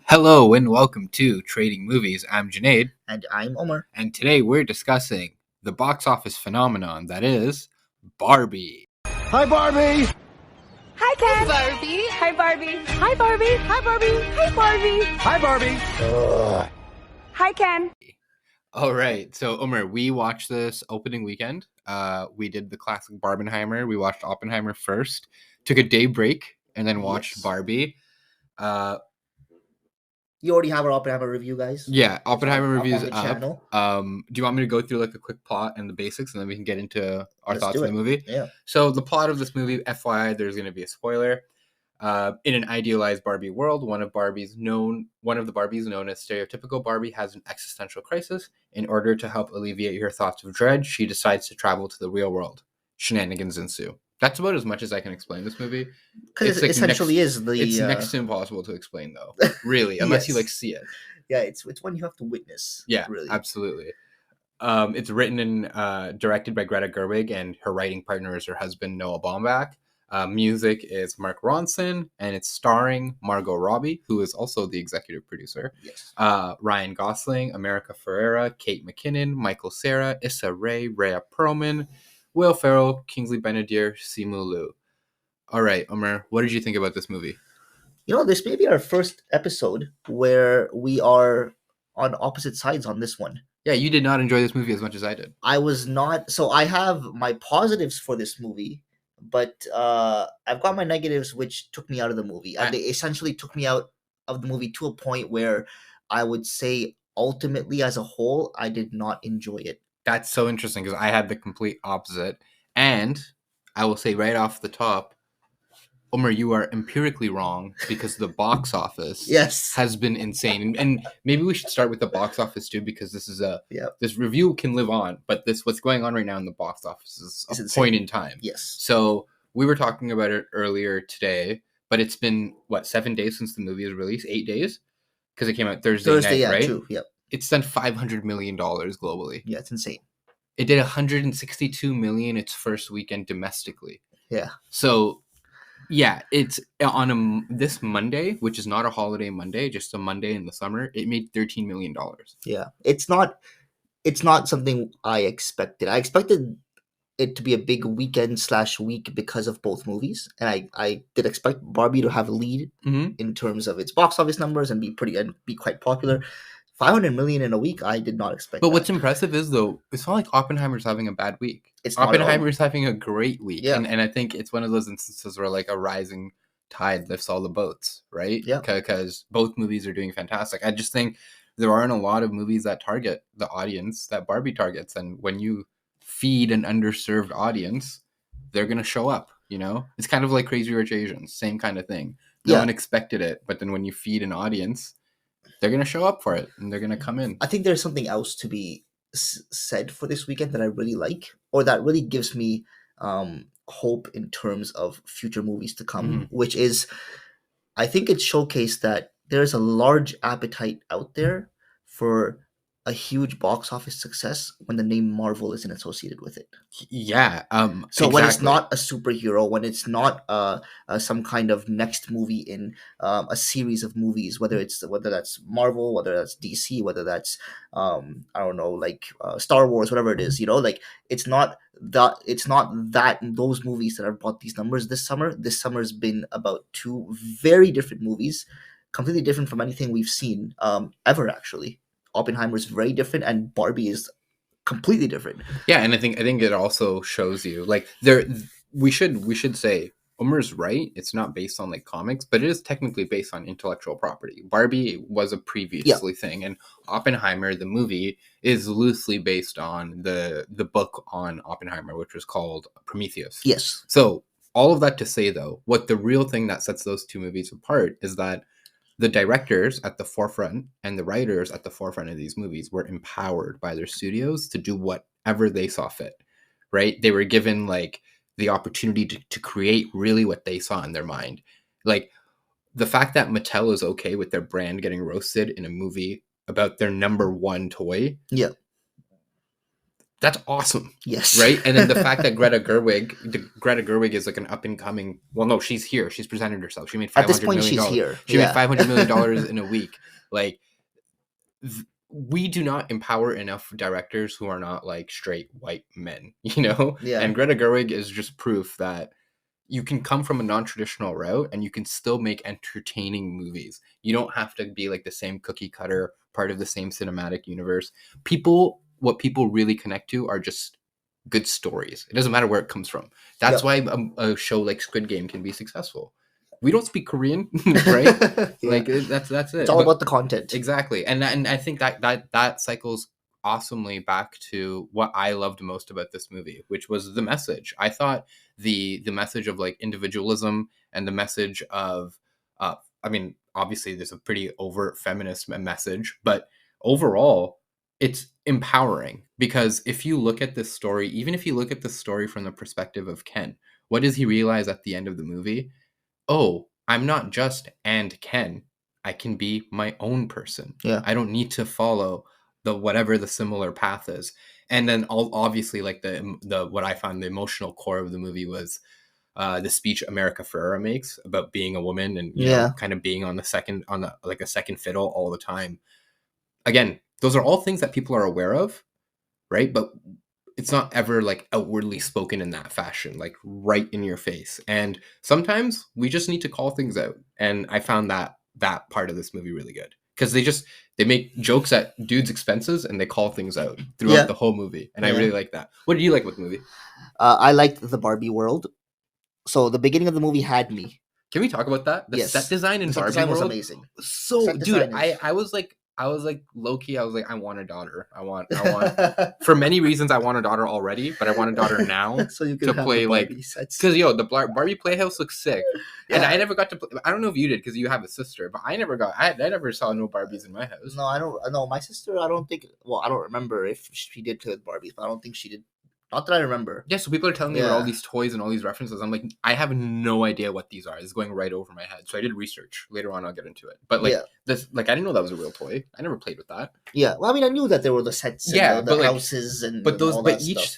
Hello and welcome to Trading Movies. I'm Junaid, And I'm Omar. and today we're discussing the box office phenomenon that is Barbie. Hi, Barbie! Hi, Ken. Barbie. Hi, Barbie. Hi, Barbie. Hi, Barbie. Hi, Barbie. Hi, Barbie! Hi, Ken. All right, so Omar, we watched this opening weekend. We did the classic Barbenheimer. We watched Oppenheimer first, took a day break, and then watched Yes. Barbie. You already have our Oppenheimer review, guys. Yeah, Oppenheimer It's reviews on the up. channel. Do you want me to go through like a quick plot and the basics, and then we can get into our Let's thoughts do on the it. movie? Yeah. So the plot of this movie, FYI, there's going to be a spoiler. In an idealized Barbie world, one of the Barbies known as stereotypical Barbie has an existential crisis. In order to help alleviate her thoughts of dread, she decides to travel to the real world. Shenanigans ensue. That's about as much as I can explain this movie. Because it essentially is the... It's next to impossible to explain, though. Really, unless you Yes. like see it. Yeah, it's one you have to witness. Yeah, really. absolutely. It's written and directed by Greta Gerwig, and her writing partner is her husband, Noah Baumbach. Music is Mark Ronson, and it's starring Margot Robbie, who is also the executive producer. Yes. Ryan Gosling, America Ferrera, Kate McKinnon, Michael Cera, Issa Rae, Rhea Perlman, Will Ferrell, Kingsley Benadir, Simu Liu. All right, Omer, what did you think about this movie? This may be our first episode where we are on opposite sides on this one. Yeah, you did not enjoy this movie as much as I did. I was not... So I have my positives for this movie, but I've got my negatives, which took me out of the movie. They essentially took me out of the movie to a point where I would say ultimately, as a whole, I did not enjoy it. That's so interesting because I had the complete opposite. And I will say right off the top, Omer, you are empirically wrong because the box office Yes. has been insane. And maybe we should start with the box office too, because this is this review can live on, but what's going on right now in the box office is It's a insane. point in time. Yes. So we were talking about it earlier today, but it's been 7 days since the movie is released? 8 days? Because it came out Thursday night, yeah, right? true. Yep. It's done $500 million globally. Yeah, it's insane. It did $162 million its first weekend domestically. Yeah. So yeah, it's on this Monday, which is not a holiday Monday, just a Monday in the summer. It made $13 million. Yeah, it's not something I expected. I expected it to be a big weekend/week because of both movies, and I did expect Barbie to have a lead in terms of its box office numbers and be quite popular. 500 million in a week, I did not expect. But what's impressive is, though, it's not like Oppenheimer's having a bad week. Oppenheimer's having a great week. Yeah. And I think it's one of those instances where like a rising tide lifts all the boats, right? Yeah. Because both movies are doing fantastic. I just think there aren't a lot of movies that target the audience that Barbie targets. And when you feed an underserved audience, they're going to show up, It's kind of like Crazy Rich Asians, same kind of thing. No one expected it, but then when you feed an audience, they're going to show up for it and they're going to come in. I think there's something else to be said for this weekend that I really like, or that really gives me hope in terms of future movies to come, which is, I think it showcased that there's a large appetite out there for a huge box office success when the name Marvel isn't associated with it. Yeah. So when it's not a superhero, when it's not some kind of next movie in a series of movies, whether that's Marvel, whether that's DC, whether that's I don't know, like Star Wars, whatever it is, it's not that those movies that have brought these numbers this summer. This summer's been about two very different movies, completely different from anything we've seen ever, actually. Oppenheimer is very different, and Barbie is completely different. Yeah, and I think it also shows you like we should say Omer's right. It's not based on like comics, but it is technically based on intellectual property. Barbie was a previously thing, and Oppenheimer, the movie, is loosely based on the book on Oppenheimer, which was called Prometheus. Yes. So all of that to say, though, what the real thing that sets those two movies apart is that the directors at the forefront and the writers at the forefront of these movies were empowered by their studios to do whatever they saw fit, right? They were given like the opportunity to create really what they saw in their mind. Like the fact that Mattel is okay with their brand getting roasted in a movie about their number one toy. Yeah. That's awesome. Yes. Right? And then the fact that Greta Gerwig is like an up and coming. Well, no, she's here. She's presented herself. She made At this $500 point, million. she's here. She made Yeah. $500 million in a week. Like, we do not empower enough directors who are not like straight white men, you know? Yeah. And Greta Gerwig is just proof that you can come from a non-traditional route and you can still make entertaining movies. You don't have to be like the same cookie cutter, part of the same cinematic universe. What people really connect to are just good stories. It doesn't matter where it comes from. That's Yep. why a show like Squid Game can be successful. We don't speak Korean, right? Yeah. Like that's it. It's all But- about the content. Exactly. And I think that cycles awesomely back to what I loved most about this movie, which was the message. I thought the message of like individualism and the message of I mean, obviously there's a pretty overt feminist message, but overall it's empowering because if you look at this story, even if you look at the story from the perspective of Ken, what does he realize at the end of the movie? Oh, I'm not just and Ken. I can be my own person. Yeah. I don't need to follow the whatever the similar path is. And then obviously like the what I found the emotional core of the movie was the speech America Ferrera makes about being a woman and you know kind of being on a second fiddle all the time. Again, those are all things that people are aware of, right? But it's not ever like outwardly spoken in that fashion, like right in your face. And sometimes we just need to call things out. And I found that part of this movie really good because they make jokes at dudes' expenses and they call things out throughout the whole movie. And I really like that. What did you like with the movie? I liked the Barbie world. So the beginning of the movie had me. Can we talk about that? The set design in Barbie design was world amazing. So, dude, I was like low key. I was like, I want a daughter. I want. For many reasons, I want a daughter already, but I want a daughter now so you can to play like because the Barbie Playhouse looks sick, and I never got to. Play, I don't know if you did because you have a sister, but I never saw no Barbies in my house. No, I don't. No, my sister. I don't think. Well, I don't remember if she did play with Barbies, but I don't think she did. Not that I remember. Yeah, so people are telling me about all these toys and all these references. I'm like, I have no idea what these are. It's going right over my head. So I did research. Later on, I'll get into it. But this, I didn't know that was a real toy. I never played with that. Yeah, well, I mean, I knew that there were the sets, and the houses, and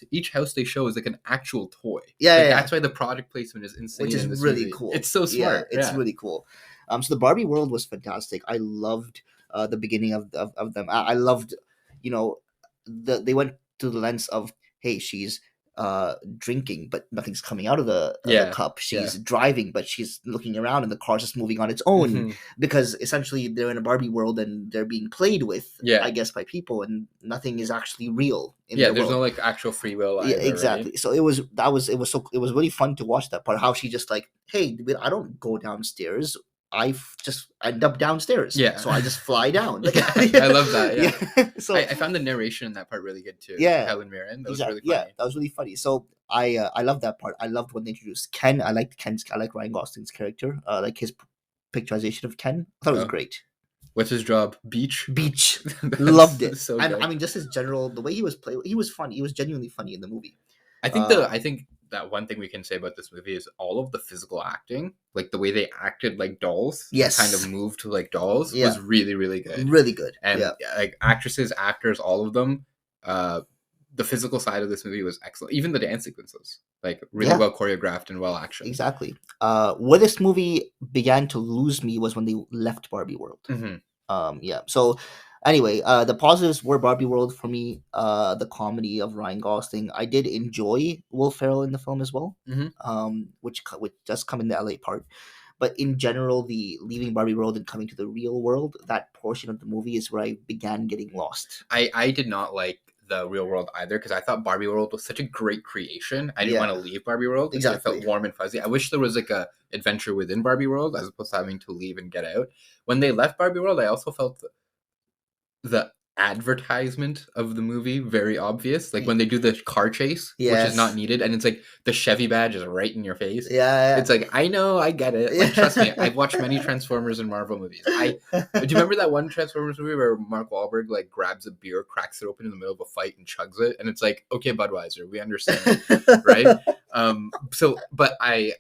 each house they show is like an actual toy. Yeah, that's why the product placement is insane. Which is in this really movie. cool. It's so smart. It's really cool. So the Barbie world was fantastic. I loved the beginning of them. I loved, they went to the lens of, hey, she's drinking but nothing's coming out of the cup. She's driving but she's looking around and the car's just moving on its own because essentially they're in a Barbie world and they're being played with I guess by people and nothing is actually real in their there's world. no like actual free will either, exactly right? So it was really fun to watch that part, how she just like, hey, I don't go downstairs, I just end up downstairs. So I just fly down. I love that. So I found the narration in that part really good too. Helen Mirren. That was really funny. Yeah, that was really funny. So I love that part. I loved when they introduced Ken. I like Ryan Gosling's character. Like his picturization of Ken. I thought it was great. What's his job? Beach. Loved it. So and I mean, just his general, the way he was played, he was funny. He was genuinely funny in the movie. I think that one thing we can say about this movie is all of the physical acting, like the way they acted like dolls, kind of moved like dolls, was really, really good. Really good. And like actresses, actors, all of them, the physical side of this movie was excellent. Even the dance sequences, like really well choreographed and well actioned. Exactly. Where this movie began to lose me was when they left Barbie World. So anyway, the positives were Barbie World for me. The comedy of Ryan Gosling. I did enjoy Will Ferrell in the film as well. Which does come in the LA part. But in general, the leaving Barbie World and coming to the real world, that portion of the movie is where I began getting lost. I did not like the real world either because I thought Barbie World was such a great creation. I didn't want to leave Barbie World. Exactly. It felt warm and fuzzy. I wish there was like a adventure within Barbie World as opposed to having to leave and get out. When they left Barbie World, I also felt the advertisement of the movie very obvious, like when they do the car chase, which is not needed, and it's like the Chevy badge is right in your face. It's like, I know, I get it, like, trust me, I've watched many Transformers and Marvel movies. Do you remember that one Transformers movie where Mark Wahlberg like grabs a beer, cracks it open in the middle of a fight and chugs it, and it's like, okay, Budweiser, we understand. Right? But I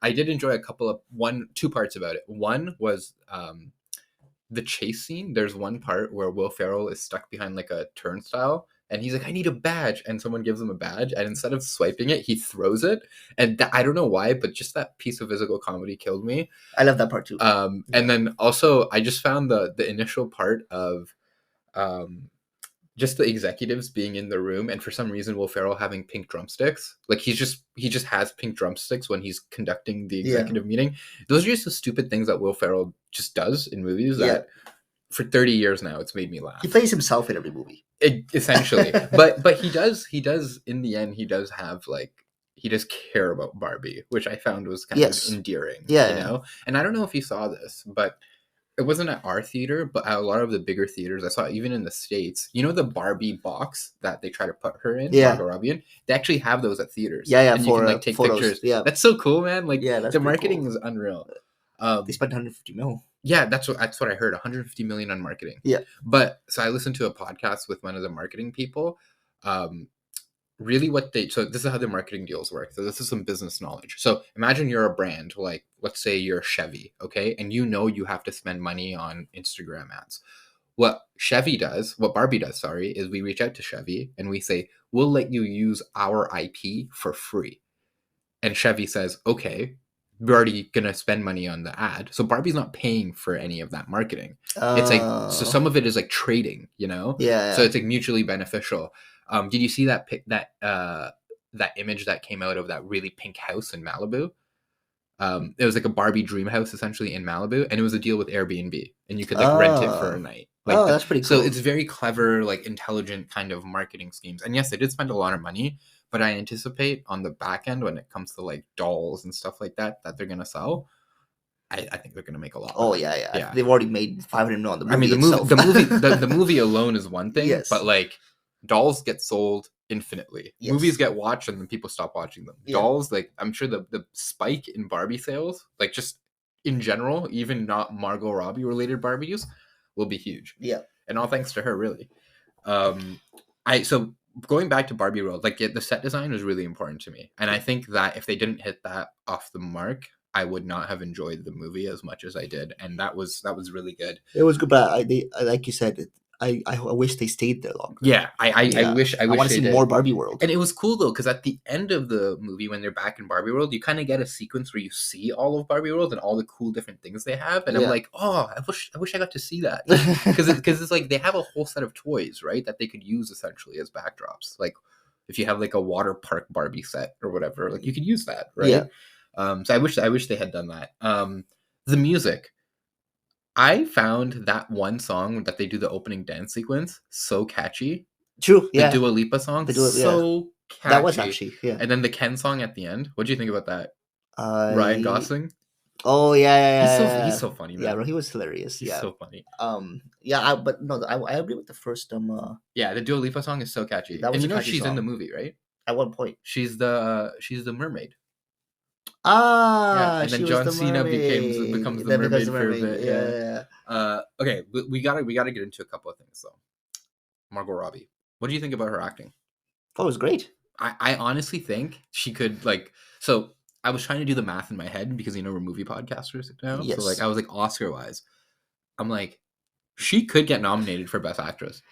did enjoy two parts about it. One was the chase scene. There's one part where Will Ferrell is stuck behind like a turnstile and he's like, I need a badge, and someone gives him a badge, and instead of swiping it, he throws it, and I don't know why, but just that piece of physical comedy killed me. I love that part too. And then also I just found the initial part of just the executives being in the room, and for some reason Will Ferrell having pink drumsticks. Like he just has pink drumsticks when he's conducting the executive meeting. Those are just the stupid things that Will Ferrell just does in movies that for 30 years now it's made me laugh. He plays himself in every movie. Essentially. but he does in the end, he does have like, he does care about Barbie, which I found was kind of endearing. You know? And I don't know if you saw this, but it wasn't at our theater, but at a lot of the bigger theaters I saw, even in the States, you know, the Barbie box that they try to put her in, Margot Robbie in, they actually have those at theaters. And you can like take photos. pictures. Yeah. That's so cool, man. Like that's the marketing cool. is unreal. They spent 150 mil. Yeah, that's what I heard. 150 million on marketing. Yeah. But so I listened to a podcast with one of the marketing people. Really so this is how the marketing deals work. So this is some business knowledge. So imagine you're a brand, like let's say you're Chevy, okay? And you know you have to spend money on Instagram ads. What Barbie does, sorry, is we reach out to Chevy and we say, we'll let you use our IP for free. And Chevy says, okay, we're already going to spend money on the ad. So Barbie's not paying for any of that marketing. It's like, so some of it is like trading, you know? Yeah. So it's like mutually beneficial. Did you see that image that came out of that really pink house in Malibu? It was like a Barbie dream house essentially in Malibu, and it was a deal with Airbnb, and you could like rent it for a night. Like that's pretty cool. So it's very clever, like intelligent kind of marketing schemes. And yes, they did spend a lot of money, but I anticipate on the back end when it comes to like dolls and stuff like that they're gonna sell. I think they're gonna make a lot. Oh yeah. They've already made 500 million on the movie. I mean, the movie alone is one thing, but like dolls get sold infinitely. Movies get watched and then people stop watching them. Dolls, like I'm sure the spike in Barbie sales, like just in general, even not Margot Robbie related Barbies, will be huge. Yeah. And all thanks to her, really. So going back to Barbie World, like the set design was really important to me. And I think that if they didn't hit that off the mark, I would not have enjoyed the movie as much as I did. And that was really good. It was good, but I like you said, I wish they stayed there longer. Yeah, I wish I want to see more Barbie World. And it was cool though, because at the end of the movie, when they're back in Barbie World, you kind of get a sequence where you see all of Barbie World and all the cool different things they have, and I'm like, oh, I wish I got to see that, because it's like they have a whole set of toys, right, that they could use essentially as backdrops. Like if you have like a water park Barbie set or whatever, like you could use that, right? Yeah. So I wish they had done that. The music. I found that one song that they do the opening dance sequence so catchy. True, yeah. The Dua Lipa song, catchy. That was actually, And then the Ken song at the end. What do you think about that? Ryan Gosling. Oh yeah. He's so funny, man. Yeah, bro, he was hilarious. He's so funny. But no, I agree with the first. Yeah, the Dua Lipa song is so catchy. And you know she's in the movie, right? At one point, she's the mermaid. And then John Cena becomes the mermaid for a bit. Yeah. Okay, we gotta get into a couple of things though. Margot Robbie, what do you think about her acting? Oh, it was great. I honestly think she could like. So I was trying to do the math in my head because we're movie podcasters now. Yes. So like I was like Oscar wise, I'm like she could get nominated for Best Actress.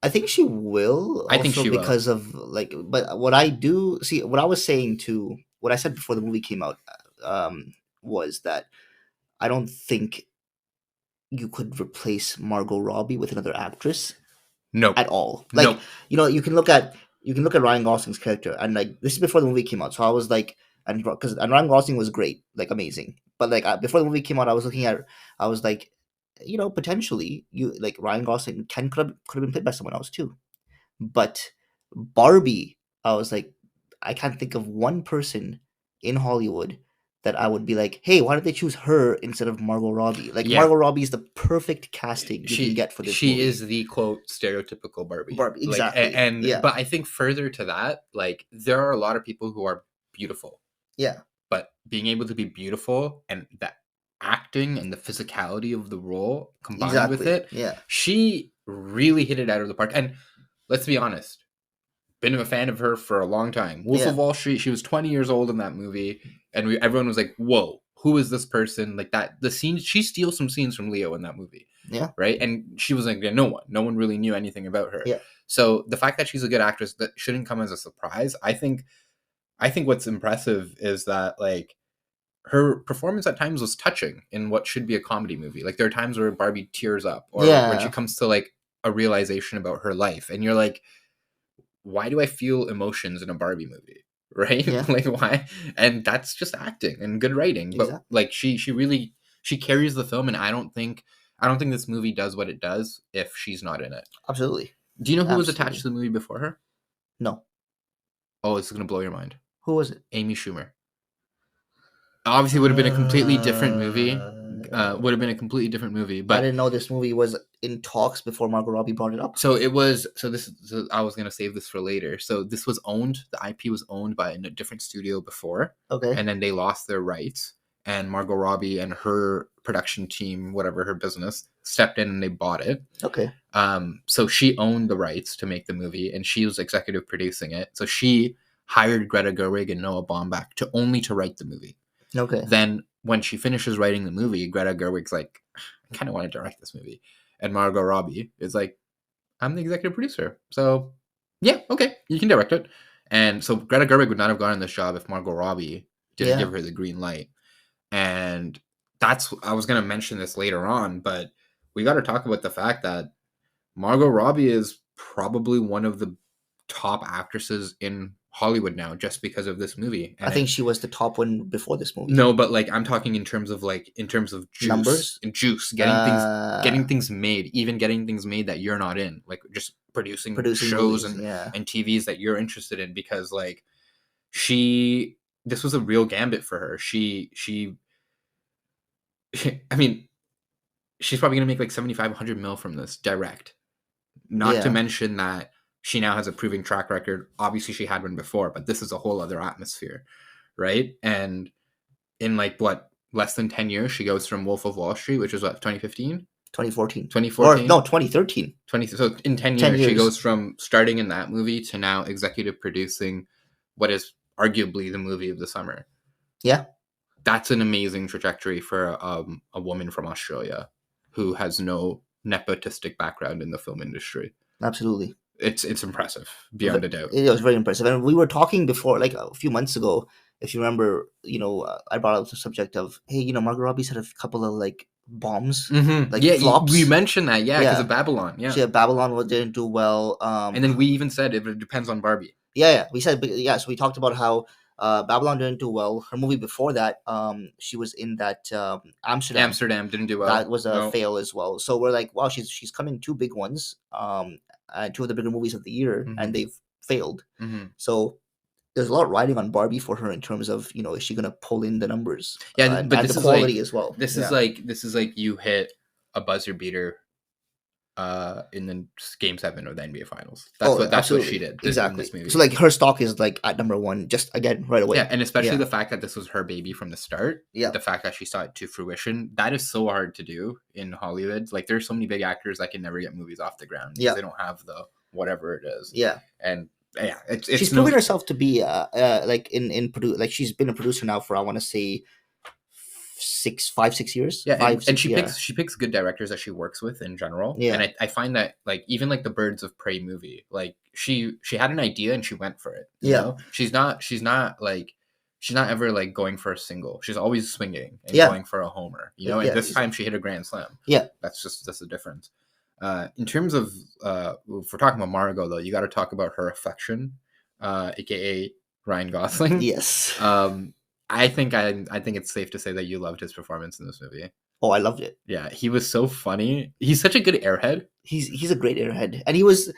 I think she will. I think she will because of like. But what I do see, what I was saying to. What I said before the movie came out was that I don't think you could replace Margot Robbie with another actress. No, at all. Like you can look at Ryan Gosling's character, and like this is before the movie came out, so I was like, and Ryan Gosling was great, like amazing. But like before the movie came out, I was like, potentially Ryan Gosling could have been played by someone else too. But Barbie, I was like, I can't think of one person in Hollywood that I would be like, hey, why did they choose her instead of Margot Robbie? Like Margot Robbie is the perfect casting you can get for this movie. She is the quote stereotypical Barbie. Exactly. But I think further to that, like there are a lot of people who are beautiful. Yeah. But being able to be beautiful and that acting and the physicality of the role combined with it, she really hit it out of the park. And let's be honest. Been a fan of her for a long time. Wolf of Wall Street. She was 20 years old in that movie, and everyone was like, "Whoa, who is this person?" Like that. The scene she steals some scenes from Leo in that movie. Yeah. Right. And she was like, no one really knew anything about her. Yeah. So the fact that she's a good actress, that shouldn't come as a surprise. I think what's impressive is that like her performance at times was touching in what should be a comedy movie. Like there are times where Barbie tears up, or when she Yeah. comes to like a realization about her life, and you're like, why do I feel emotions in a Barbie movie? Right? Yeah. Like why? And that's just acting and good writing. But Exactly. like she really she carries the film, and I don't think this movie does what it does if she's not in it. Absolutely. Do you know who was Absolutely. attached to the movie before her? No. Oh, this is gonna blow your mind. Who was it? Amy Schumer. Obviously, would have been a completely different movie. Would have been a completely different movie. I But didn't know this movie was in talks before Margot Robbie brought it up. so it was. So I was gonna save this for later. So this was owned. The IP was owned by a different studio before, Okay. and then they lost their rights. And Margot Robbie and her production team, whatever her business, stepped in and they bought it. Okay. So she owned the rights to make the movie, and she was executive producing it. So she hired Greta Gerwig and Noah Baumbach to write the movie. Okay. Then when she finishes writing the movie, Greta Gerwig's like, I kind of want to direct this movie. And Margot Robbie is like, I'm the executive producer. So yeah, okay, you can direct it. And so Greta Gerwig would not have gotten this job if Margot Robbie didn't give her the green light. And I was going to mention this later on, but we got to talk about the fact that Margot Robbie is probably one of the top actresses in Hollywood now, just because of this movie. And I think she was the top one before this movie. no, but like I'm talking in terms of juice, Numbers? and juice, getting things made, even getting things made that you're not in, like just producing shows movies, and TVs that you're interested in, because like this was a real gambit for her. She I mean, she's probably gonna make like 7,500 mil from this direct. Not to mention that she now has a proving track record. Obviously, she had one before, but this is a whole other atmosphere, right? And in like less than 10 years, she goes from Wolf of Wall Street, which was what, 2015? 2014. 2014? Or, no, 2013. So in 10 10 years, she years. goes from starting in that movie to now executive producing what is arguably the movie of the summer. Yeah. That's an amazing trajectory for a woman from Australia who has no nepotistic background in the film industry. Absolutely. It's impressive, beyond a doubt. It was very impressive. And we were talking before, like a few months ago, if you remember, I brought up the subject of, hey, Margot Robbie's had a couple of like bombs, like flops. We mentioned that, because of Babylon. Yeah. She had Babylon didn't do well. And then we even said it depends on Barbie. Yeah. We said, so we talked about how Babylon didn't do well. Her movie before that, she was in that Amsterdam. Amsterdam didn't do well. That was a fail as well. So we're like, wow, she's come in two big ones, two of the bigger movies of the year, and they've failed. So there's a lot riding on Barbie for her in terms of, is she gonna pull in the numbers? Yeah, but and this the is quality like, as well. This is like you hit a buzzer beater in the Game 7 of the NBA Finals. That's what she did. Exactly. In this movie. So like her stock is like at number one, just again right away. Yeah, and especially the fact that this was her baby from the start. Yeah. The fact that she saw it to fruition. That is so hard to do in Hollywood. Like there's so many big actors that can never get movies off the ground because they don't have the whatever it is. Yeah. And she's proven herself to be like in like she's been a producer now for, I want to say, 6 years. Yeah, and she picks good directors that she works with in general. Yeah. And I find that like even like the Birds of Prey movie, like she had an idea and she went for it. You know? She's not ever like going for a single. She's always swinging and going for a homer. And this time she hit a grand slam. Yeah. That's the difference. In terms of if we're talking about Margot though, you got to talk about her affection, aka Ryan Gosling. Yes. I think it's safe to say that you loved his performance in this movie. Oh, I loved it. Yeah, he was so funny. He's such a good airhead. He's a great airhead, and he was.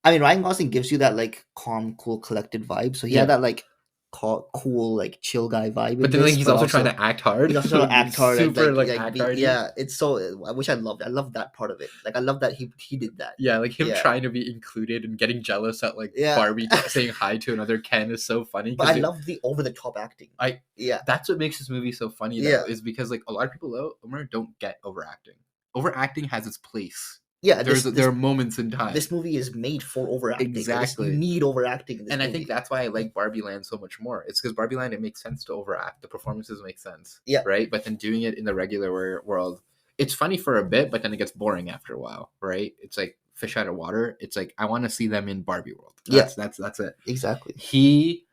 I mean, Ryan Gosling gives you that like calm, cool, collected vibe. So he had that like cool, like chill guy vibe. But then like he's also trying to act hard. He's also trying to act hard. Super and, act hard. Yeah, it's so. Which I loved. I love that part of it. Like I love that he did that. Yeah, like him trying to be included and getting jealous at like Barbie saying hi to another Ken is so funny. But I love the over the top acting. That's what makes this movie so funny though, is because like a lot of people don't get overacting. Overacting has its place. Yeah, there are moments in time. This movie is made for overacting. Exactly. You need overacting in this movie. I think that's why I like Barbie Land so much more. It's because Barbie Land, it makes sense to overact. The performances make sense. Yeah. Right? But then doing it in the regular world, it's funny for a bit, but then it gets boring after a while, right? It's like fish out of water. It's like I want to see them in Barbie world. Yeah. That's it. Exactly. He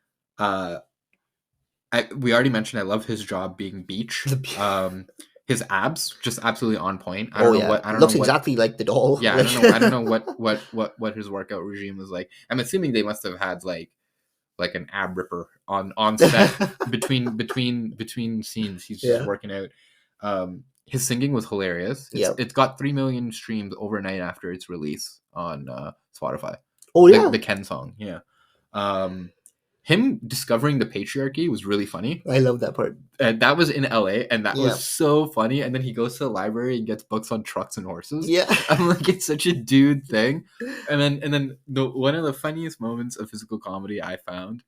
we already mentioned I love his job being Beach. His abs just absolutely on point. I don't know what I don't looks know what, exactly like the doll. yeah, Like- I don't know what his workout regime was like. I'm assuming they must have had like an ab ripper on set between scenes. He's just Yeah. working out. His singing was hilarious. Yep. It's got 3 million streams overnight after its release on Spotify. Oh yeah. The Ken song, yeah. Him discovering the patriarchy was really funny. I love that part. And that was in LA, and that Yeah. was so funny. And then he goes to the library and gets books on trucks and horses. Yeah. I'm like, it's such a dude thing. And then one of the funniest moments of physical comedy I found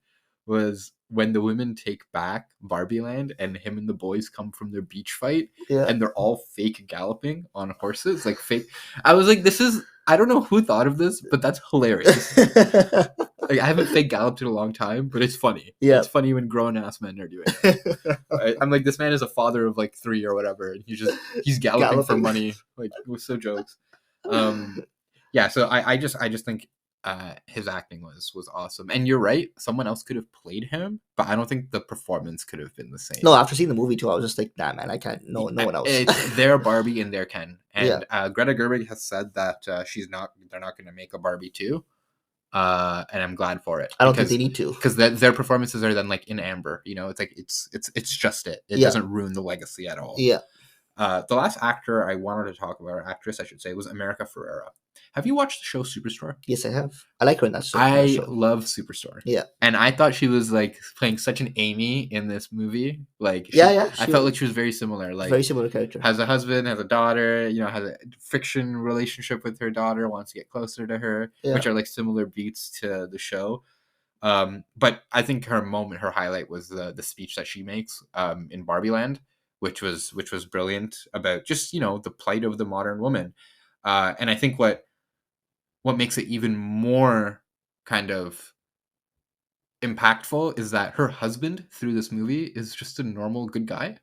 was when the women take back Barbie Land and him and the boys come from their beach fight, Yeah. and they're all fake galloping on horses, like fake. I was like, I don't know who thought of this, but that's hilarious. Like, I haven't fake galloped in a long time, but it's funny. Yeah. It's funny when grown ass men are doing it. I'm like, this man is a father of like 3 or whatever, and he's galloping for money. Like, it was so jokes. Yeah, so I just think his acting was awesome. And you're right, someone else could have played him, but I don't think the performance could have been the same. No, after seeing the movie too, I was just like, nah, man, I can't. No one else. It's their Barbie and their Ken. And Greta Gerwig has said that they're not going to make a Barbie 2. And I'm glad for it. I don't think they need to, because their performances are then like in amber. You know, it's like it's just it. It doesn't ruin the legacy at all. Yeah. The last actor I wanted to talk about, or actress I should say, was America Ferrera. Have you watched the show Superstore? Yes, I have. I like her in that show. I love Superstore. Yeah. And I thought she was like playing such an Amy in this movie. Like, I felt like she was very similar. Like, very similar character. Has a husband, has a daughter, you know, has a fiction relationship with her daughter, wants to get closer to her, which are like similar beats to the show. But I think her highlight was the speech that she makes in Barbie Land, which was brilliant, about just, you know, the plight of the modern woman. And I think what makes it even more kind of impactful is that her husband through this movie is just a normal good guy.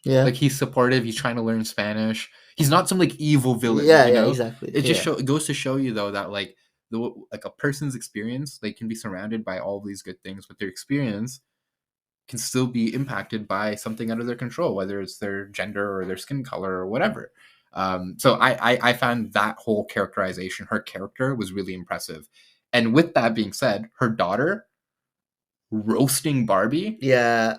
Yeah. Like, he's supportive, he's trying to learn Spanish. He's not some like evil villain. Yeah, you know? exactly. It just it goes to show you though that like a person's experience, they can be surrounded by all these good things, but their experience can still be impacted by something out of their control, whether it's their gender or their skin color or whatever. So I found that whole characterization, her character, was really impressive. And with that being said, her daughter roasting Barbie. Yeah.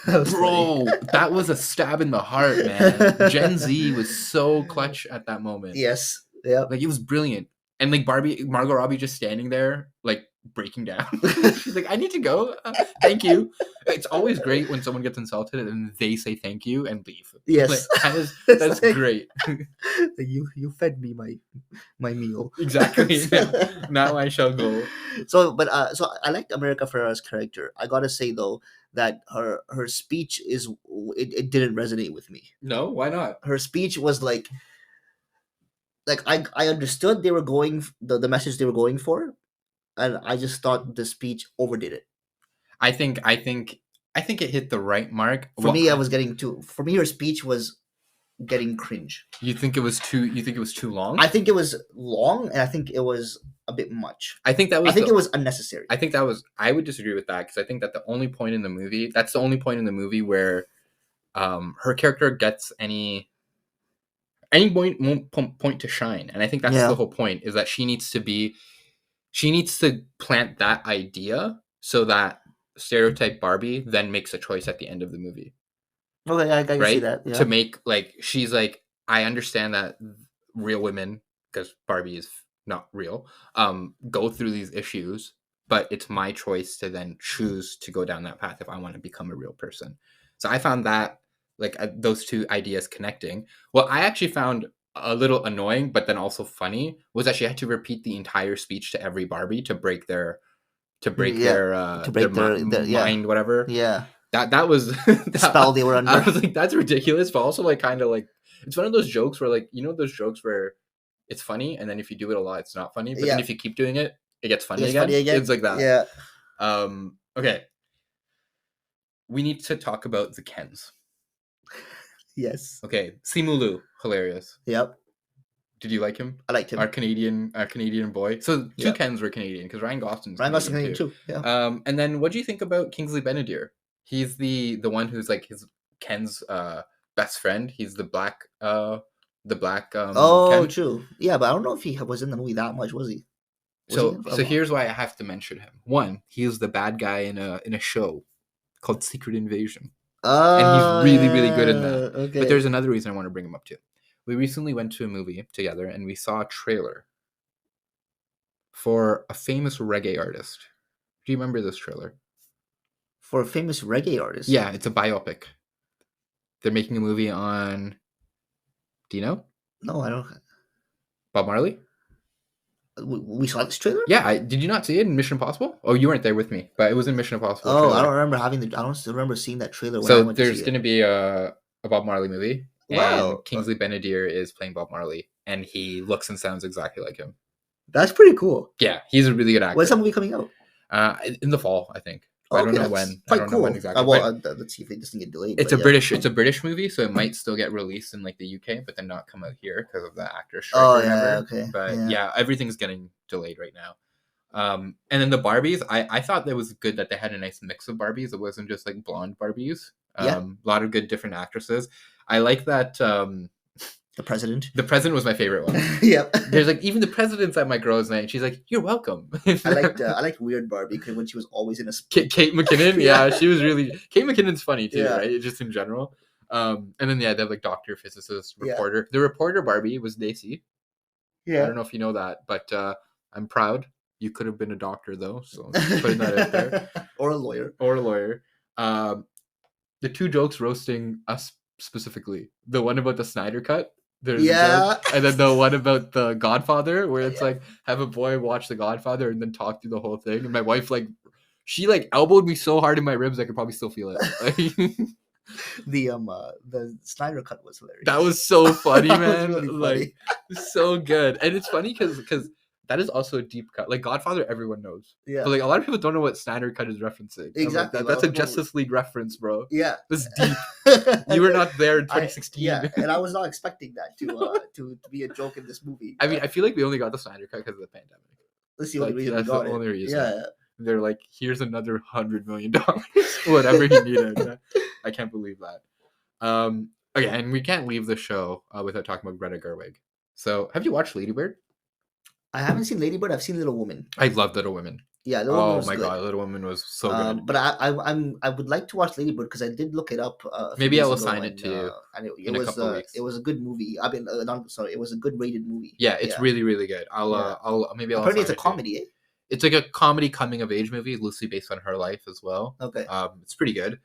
Bro, that was a stab in the heart, man. Gen Z was so clutch at that moment. Yes. Yeah. Like, it was brilliant. And like Margot Robbie just standing there, like breaking down. She's like, I need to go. Thank you. It's always great when someone gets insulted and they say thank you and leave. Yes. Like, that's like, great. You fed me my meal. Exactly. Now I shall go. So I liked America Ferrera's character. I gotta say though that her speech it didn't resonate with me. No, why not? Her speech was like I understood they were going the message they were going for, and I just thought the speech overdid it. I think it hit the right mark. For me, her speech was getting cringe. You think it was too long? I think it was long, and I think it was a bit much. I think it was unnecessary. I would disagrue with that, because I think that that's the only point in the movie where her character gets any point to shine. And I think that's the whole point, is that she needs to plant that idea so that stereotype Barbie then makes a choice at the end of the movie. Okay, I can see that. Yeah. To make, like, she's like, I understand that real women, because Barbie is not real, go through these issues, but it's my choice to then choose to go down that path if I want to become a real person. So I found that, like, those two ideas connecting. What I actually found a little annoying, but then also funny, was that she had to repeat the entire speech to every Barbie to break their mind, whatever. Yeah. That was the spell they were under. I was like, that's ridiculous, but also like kind of like, it's one of those jokes where, like, you know, those jokes where it's funny, and then if you do it a lot, it's not funny, but then if you keep doing it, it gets funny again. It's like that. Yeah. Okay. We need to talk about the Kens. Yes. Okay. Simu Liu, hilarious. Yep. Did you like him? I liked him. Our Canadian boy. So two Yeah. Kens were Canadian because Ryan Gosling's Ryan Gosling Canadian too. Yeah. And then what do you think about Kingsley Benadir? He's the one who's like his Ken's best friend. He's the black Oh, Ken. true. Yeah, but I don't know if he was in the movie that much, was he? So here's why I have to mention him. One, he is the bad guy in a show called Secret Invasion. And he's really, really good in that. Okay. But there's another reason I want to bring him up too. We recently went to a movie together and we saw a trailer for a famous reggae artist. Do you remember this trailer? For a famous reggae artist? Yeah, it's a biopic. They're making a movie on... Do you know? No, I don't. Bob Marley? We saw this trailer? Yeah, did you not see it in Mission Impossible? Oh, you weren't there with me, but it was in Mission Impossible. Oh, trailer. I don't remember I don't remember seeing that trailer when I So went there's to see going to be a Bob Marley movie. Wow. And Kingsley Benadir is playing Bob Marley. And he looks and sounds exactly like him. That's pretty cool. Yeah, he's a really good actor. When's that movie coming out? In the fall, I think. Oh, I don't know when. Quite I don't cool. know when exactly. Let's see if it doesn't get delayed. It's a British movie, so it might still get released in like the UK, but then not come out here because of the actor strike. Oh, or whatever. yeah, okay. But yeah, everything's getting delayed right now. And then the Barbies, I thought that was good that they had a nice mix of Barbies. It wasn't just like blonde Barbies. A lot of good different actresses. I like that. The president. The president was my favorite one. Yep. There's like even the president's at my girls' night. And she's like, "You're welcome." I liked Weird Barbie because when she was always in a Kate McKinnon. Yeah, she was really. Kate McKinnon's funny too, Yeah. right? Just in general. And then they have like doctor, physicist, Yeah. reporter. The reporter Barbie was Daisy. I don't know if you know that, but I'm proud. You could have been a doctor though, so just putting that out there. Or a lawyer. Or a lawyer. The two jokes roasting us specifically. The one about the Snyder Cut. There's a joke, and then the one about the Godfather, where it's like have a boy watch the Godfather and then talk through the whole thing. And my wife she elbowed me so hard in my ribs I could probably still feel it. The Snyder Cut was hilarious. That was so funny, That was man. really funny. So good. And it's funny because that is also a deep cut. Like Godfather, everyone knows. Yeah. But a lot of people don't know what Snyder Cut is referencing. Exactly. Like, that's a Justice League reference, bro. Yeah. That's deep. You were not there in 2016. And I was not expecting that to be a joke in this movie. I mean, I feel like we only got the Snyder Cut because of the pandemic. That's the only reason that's we got the only reason. Yeah. They're like, here's another $100 million, whatever he needed. I can't believe that. Okay, and we can't leave the show without talking about Greta Gerwig. So, have you watched Lady Bird? I haven't seen Lady Bird. I've seen Little Women. I love Little Women. Yeah, Little Women was my good. god, Little Women was so good. But I would like to watch Lady Bird because I did look it up. Maybe I'll assign it to you. And it in a was couple weeks. it was a good movie. I mean, it was a good rated movie. Yeah, it's really really good. I'll Apparently, it's a comedy. Eh? It's like a comedy coming of age movie, loosely based on her life as well. Okay. It's pretty good.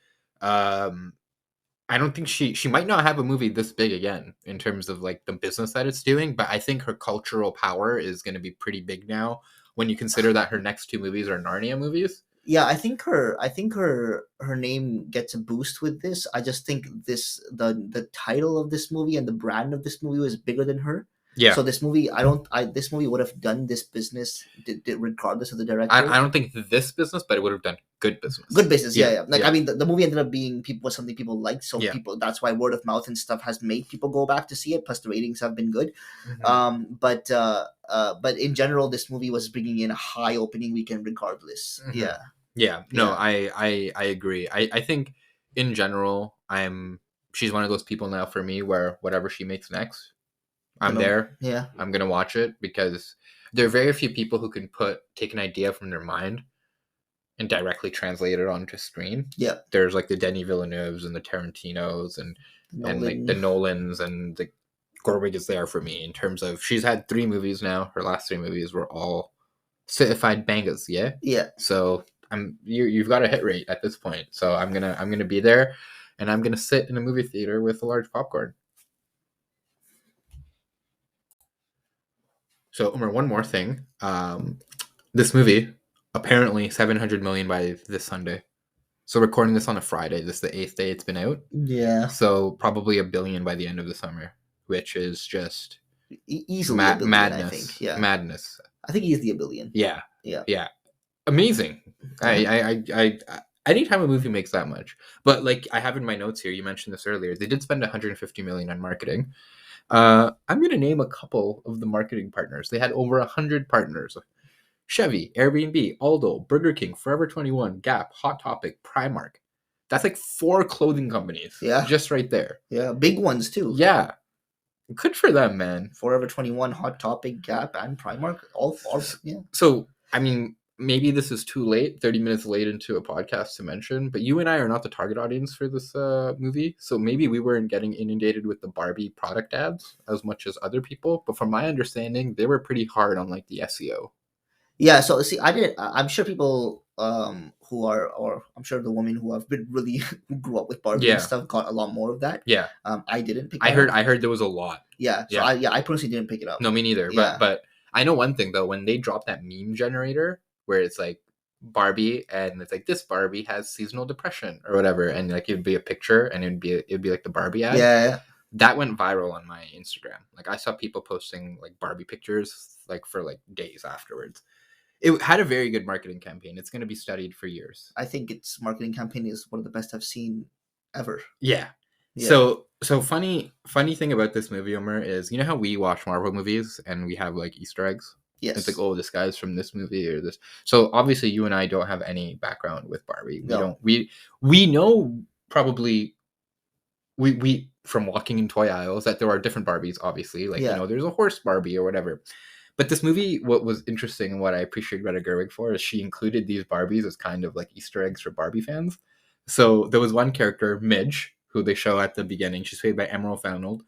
I don't think she might not have a movie this big again in terms of like the business that it's doing, but I think her cultural power is going to be pretty big now when you consider that her next two movies are Narnia movies. Yeah, I think her name gets a boost with this. I just think the title of this movie and the brand of this movie was bigger than her. Yeah. So this movie, this movie would have done this business regardless of the director. I don't think this business, but it would have done good business. Good business, yeah. Like yeah. I mean, the movie ended up being something people liked, so Yeah. that's why word of mouth and stuff has made people go back to see it. Plus, the ratings have been good. Mhm. But in general, this movie was bringing in a high opening weekend regardless. Mhm. Yeah. Yeah. No, Yeah. I agree. I think in general, she's one of those people now for me where whatever she makes next, I'm there. Yeah. I'm gonna watch it because there are very few people who can take an idea from their mind and directly translate it onto screen. Yeah. There's like the Denis Villeneuves and the Tarantinos and like the Nolans and the Gerwig is there for me in terms of she's had 3 movies now. Her last 3 movies were all certified bangers. Yeah. Yeah. So you've got a hit rate at this point. So I'm gonna be there, and I'm gonna sit in a movie theater with a large popcorn. So, Umar, one more thing. This movie, apparently 700 million by this Sunday. So, recording this on a Friday. This is the 8th day it's been out. Yeah. So, probably $1 billion by the end of the summer, which is just Easily $1 billion, madness. I think. Yeah. Madness. I think easily $1 billion. Yeah. Yeah. Yeah. Amazing. I anytime a movie makes that much. But like I have in my notes here, you mentioned this earlier. They did spend 150 million on marketing. I'm going to name a couple of the marketing partners. They had over 100 partners. Chevy, Airbnb, Aldo, Burger King, Forever 21, Gap, Hot Topic, Primark. That's like 4 clothing companies. Yeah. Just right there. Yeah, big ones too. Yeah. Good for them, man. Forever 21, Hot Topic, Gap, and Primark. All yeah. So, I mean, maybe this is too late, 30 minutes late into a podcast to mention, but you and I are not the target audience for this movie. So maybe we weren't getting inundated with the Barbie product ads as much as other people. But from my understanding, they were pretty hard on like the SEO. Yeah, so see, I didn't. I'm sure people who are, or I'm sure the women who have been really who grew up with Barbie and stuff got a lot more of that. Yeah. I didn't pick. I heard there was a lot. Yeah. So I personally didn't pick it up. No, me neither. Yeah. But I know one thing though, when they dropped that meme generator where it's like Barbie and it's like this Barbie has seasonal depression or whatever, and like it'd be a picture and it'd be like the Barbie ad. Yeah. That went viral on my Instagram. Like I saw people posting like Barbie pictures like for like days afterwards. It had a very good marketing campaign. It's going to be studied for years. I think its marketing campaign is one of the best I've seen ever. Yeah. So funny thing about this movie, Omar, is you know how we watch Marvel movies and we have like Easter eggs? Yes. It's like, oh, this guy's from this movie or this. So obviously you and I don't have any background with Barbie. We know probably we from walking in toy aisles that there are different Barbies, obviously. Like, you know, there's a horse Barbie or whatever. But this movie, what was interesting and what I appreciate Greta Gerwig for is she included these Barbies as kind of like Easter eggs for Barbie fans. So there was one character, Midge, who they show at the beginning. She's played by Emerald Fennell,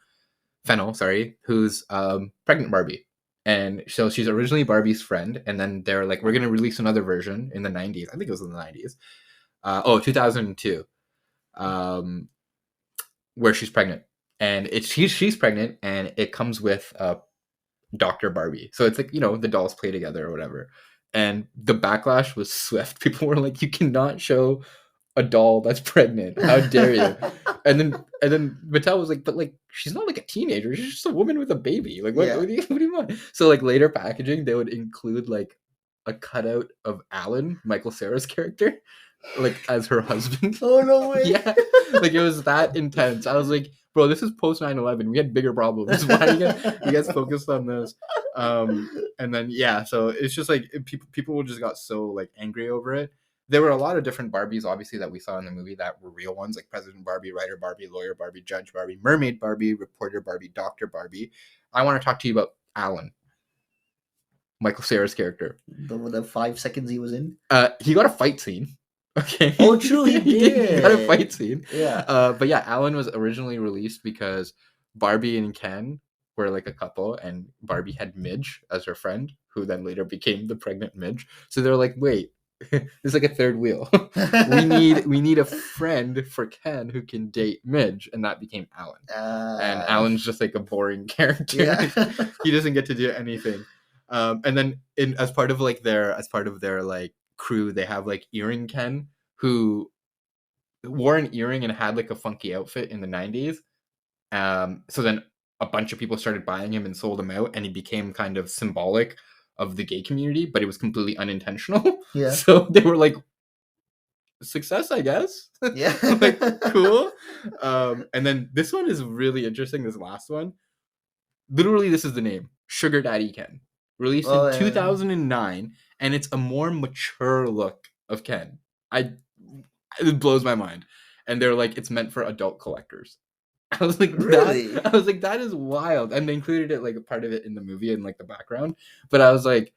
who's pregnant Barbie. And so she's originally Barbie's friend. And then they're like, we're going to release another version in the 90s. I think it was in the 90s. 2002. Where she's pregnant. And she's pregnant and it comes with Dr. Barbie. So it's like, you know, the dolls play together or whatever. And the backlash was swift. People were like, you cannot show a doll that's pregnant. How dare you? and then Mattel was like, but like, she's not like a teenager. She's just a woman with a baby. Like, what do you want? So like later packaging, they would include like a cutout of Alan, Michael Cera's character, like as her husband. Oh, no way. Yeah. Like it was that intense. I was like, bro, this is post 9/11. We had bigger problems. Why are you guys focused on this? And then so it's just like people just got so like angry over it. There were a lot of different Barbies, obviously, that we saw in the movie that were real ones, like President Barbie, Writer Barbie, Lawyer Barbie, Judge Barbie, Mermaid Barbie, Reporter Barbie, Doctor Barbie. I want to talk to you about Alan, Michael Cera's character. The 5 seconds he was in. He got a fight scene. Okay. Oh, true, he did. He got a fight scene. Yeah. But yeah, Alan was originally released because Barbie and Ken were like a couple, and Barbie had Midge as her friend, who then later became the pregnant Midge. So they're like, wait, there's like a third wheel. we need a friend for Ken who can date Midge, and that became Alan. And Alan's just like a boring character. Yeah. He doesn't get to do anything. And then as part of their like crew, they have like Earring Ken, who wore an earring and had like a funky outfit in the 90s. So then a bunch of people started buying him and sold him out, and he became kind of symbolic of the gay community, but it was completely unintentional. Yeah. So they were like, success, I guess. Yeah. Like, cool. And then this one is really interesting, this last one. Literally, this is the name. Sugar Daddy Ken. Released in 2009, and it's a more mature look of Ken. It blows my mind. And they're like, it's meant for adult collectors. I was like, really? That is wild. And they included it like a part of it in the movie and like the background. But I was like,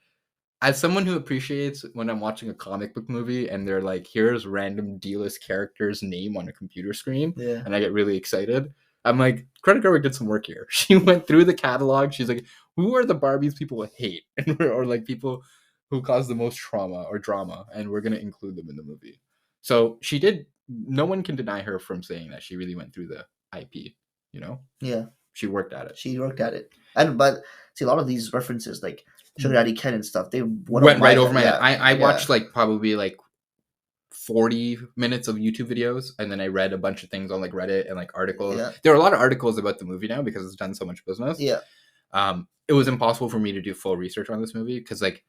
as someone who appreciates when I'm watching a comic book movie and they're like, here's random D-list character's name on a computer screen, and I get really excited. I'm like, Greta Gerwig did some work here. She went through the catalog. She's like, who are the Barbies people hate? Or like people who cause the most trauma or drama, and we're going to include them in the movie. So she did. No one can deny her from saying that she really went through the IP, you know? Yeah. She worked at it. But see, a lot of these references, like Sugar Daddy Ken and stuff, they went right over my head. I watched like probably like 40 minutes of YouTube videos, and then I read a bunch of things on like Reddit and like articles. Yeah. There are a lot of articles about the movie now because it's done so much business. Yeah. It was impossible for me to do full research on this movie because like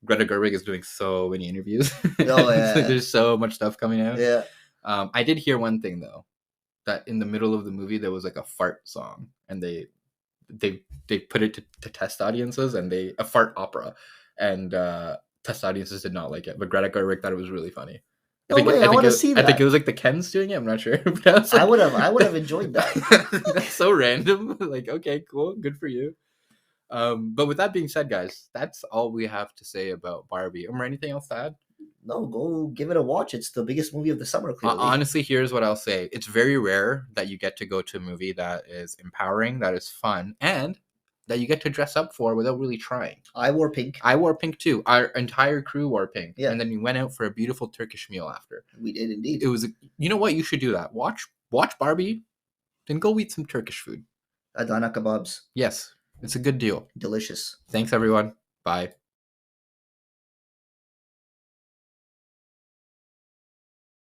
Greta Gerwig is doing so many interviews. Oh yeah. Like, there's so much stuff coming out. Yeah. I did hear one thing though, that in the middle of the movie there was like a fart song, and they put it to test audiences, and a fart opera, and test audiences did not like it. But Greta Gerwig thought it was really funny. No way, I want to see I that. think it was like the Kens doing it. I'm not sure. But I was like, I would have enjoyed that. That's so random. Like, okay, cool, good for you. But with that being said, guys, that's all we have to say about Barbie. Anything else to add? No, go give it a watch. It's the biggest movie of the summer, clearly. Honestly, here's what I'll say. It's very rare that you get to go to a movie that is empowering, that is fun, and that you get to dress up for without really trying. I wore pink. I wore pink too. Our entire crew wore pink. Yeah. And then we went out for a beautiful Turkish meal after. We did indeed. It was, you know what? You should do that. Watch Barbie, then go eat some Turkish food. Adana kebabs. Yes, it's a good deal. Delicious. Thanks, everyone. Bye.